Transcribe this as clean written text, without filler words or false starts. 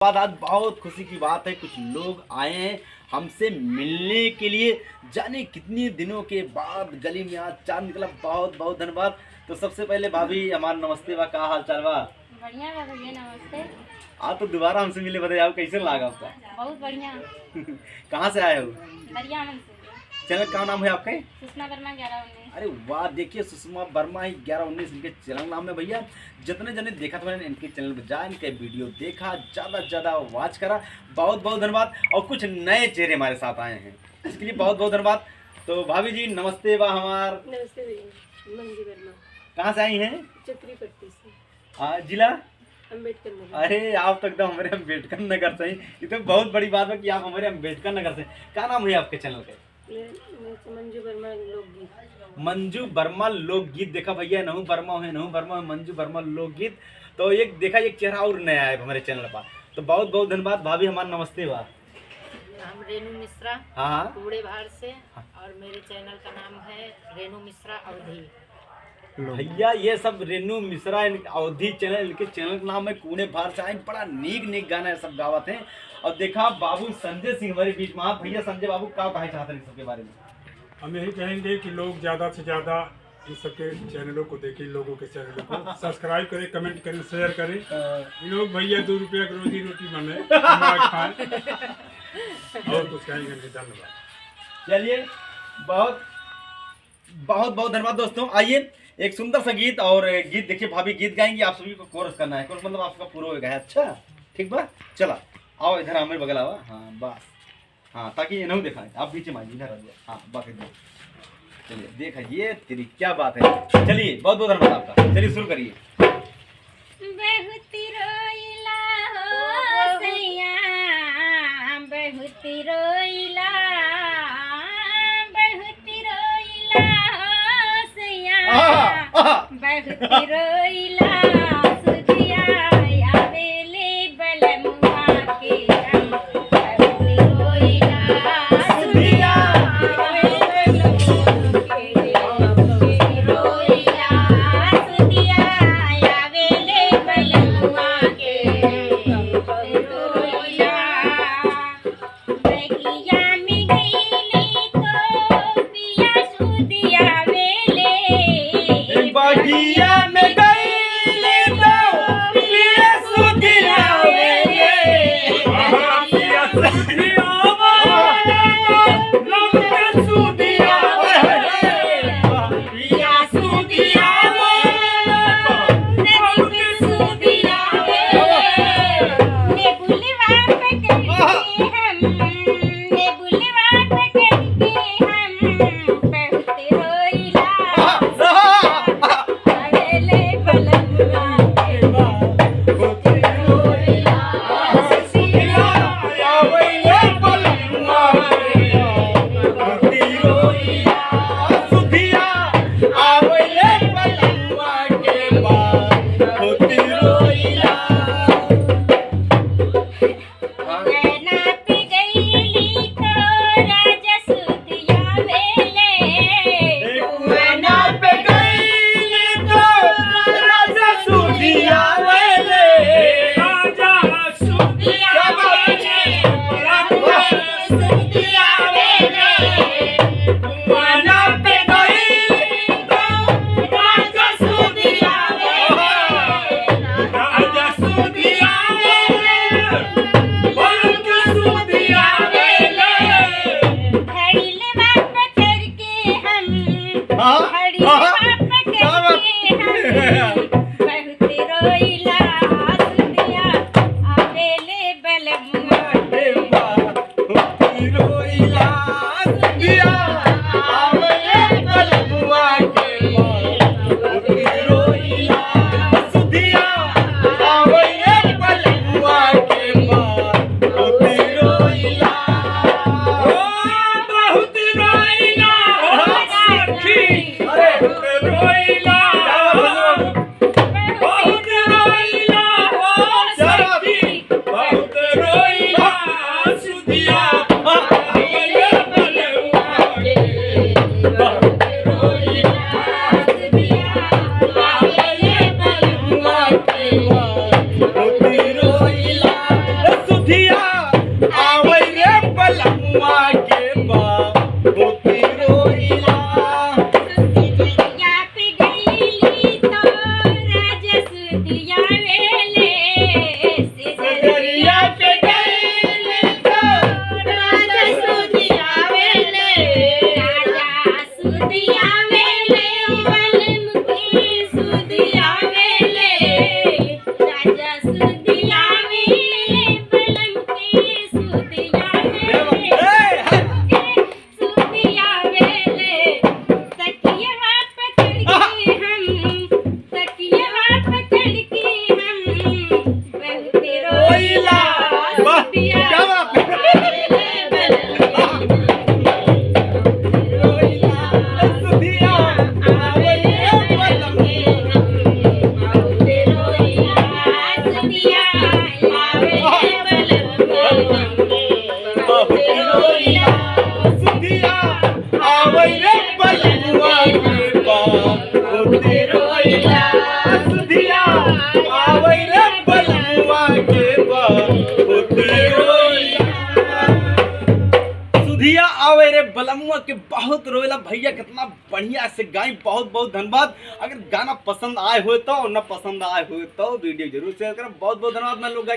आज बहुत खुशी की बात है, कुछ लोग आए हैं हमसे मिलने के लिए। जाने कितने दिनों के बाद गली में आज चांद निकला। बहुत बहुत धन्यवाद। तो सबसे पहले भाभी हमारा नमस्ते बा, का हाल चाल बा? बढ़िया बा भैया, नमस्ते। आज तो दोबारा हमसे मिले, बताइए आप कैसे लगा आपका? बहुत बढ़िया। कहाँ से आए हो? दरिया मन से। चैनल का नाम है आपके? सुषमा वर्मा 11-19। अरे वाह, देखिए सुषमा वर्मा ही 11-19 इनके चैनल नाम है भैया। जितने जने देखा था मैंने इनके चैनल पर जा, इनके वीडियो देखा, ज़्यादा से ज़्यादा वॉच करा। बहुत बहुत धन्यवाद। और कुछ नए चेहरे हमारे साथ आए हैं, इसके लिए बहुत बहुत धन्यवाद। तो भाभी जी नमस्ते बा हमार। नमस्ते भैया, मंजू वर्मा। कहाँ से आई हैं? चक्रीपट्टी से। जिला? अम्बेडकर नगर। अरे आप तो एकदम हमारे अम्बेडकर नगर से ही। ये तो बहुत बड़ी बात है कि आप हमारे अम्बेडकर नगर से। क्या नाम है आपके चैनल का? मंजू वर्मा लोकगीत। मंजू वर्मा लोकगीत। देखा भैया, नहू वर्मा है, नहू वर्मा है, मंजू वर्मा लोकगीत। तो एक देखा, एक चेहरा और नया है हमारे चैनल पर। तो बहुत बहुत धन्यवाद भाभी, हमारा नमस्ते बा। नाम रेनू मिश्रा। हाँ कूड़े भार से। और मेरे चैनल का नाम है रेनू मिश्रा अवधि। भैया ये सब रेनू मिश्रा अवधि चैनल, इनके चैनल का नाम है कूड़े भार से आए। बड़ा नीक नीक गाना है, सब गावत हैं। और देखा बाबू संजय सिंह हमारे बीच में। आप भैया संजय बाबू क्या कहना चाहते हैं सबके बारे में? हम यही कहेंगे कि लोग ज़्यादा से ज़्यादा इन सबके चैनलों को देखें, लोगों के चैनलों को सब्सक्राइब करें, कमेंट करें, शेयर करें। ये लोग भैया 2 रुपया की रोजी रोटी बने खाएं। और कुछ कहेंगे नहीं। धन्यवाद। चलिए, बहुत बहुत बहुत धन्यवाद दोस्तों। आइए एक सुंदर सा गीत और गीत देखिए, भाभी गीत गाएंगी, आप सभी को कोरस करना है। कोरस मतलब आपका पूरा होगा। अच्छा ठीक बा, चला आओ इधर हमारे बगल आओ। हाँ बस, हाँ ताकि ये नहीं दिखाएं, आप बीच में आइए, इधर आइए। हाँ बाकी चलिए, देखा ये तेरी क्या बात है। चलिए बहुत बहुत धन्यवाद आपका। चलिए शुरू करिए। बहुती रोइला हो सैया, बहुती रोइला, बहुती रोइला हो सैया, बहुती रोइला, सुधिया आवेले बलमुआ के रंग। बहुती रोइला, सुधिया आवेले बलमुआ के रंग। रोइला, सुधिया आवेले बलमुआ के रंग। रोइला, बगिया में गईली तो पिया सुधिया आवेले। बगिया में गईले तो पिया सुधिया आवेले। रोइला रोइला वाह क्या बात है सुधिया आवे रे बलमुआ सुधिया आवे रे बलमुआ के पास होते रोइला सुधिया आवे रे बलमुआ के पास होते रोइला सुधिया आवे रे बलमुआ के बहुत रोइला। भैया कितना बढ़िया से गाई, बहुत बहुत धन्यवाद। अगर गाना पसंद आए हुए तो और न पसंद आए हुए तो वीडियो जरूर शेयर करें। बहुत बहुत धन्यवाद। मैं लोग गाय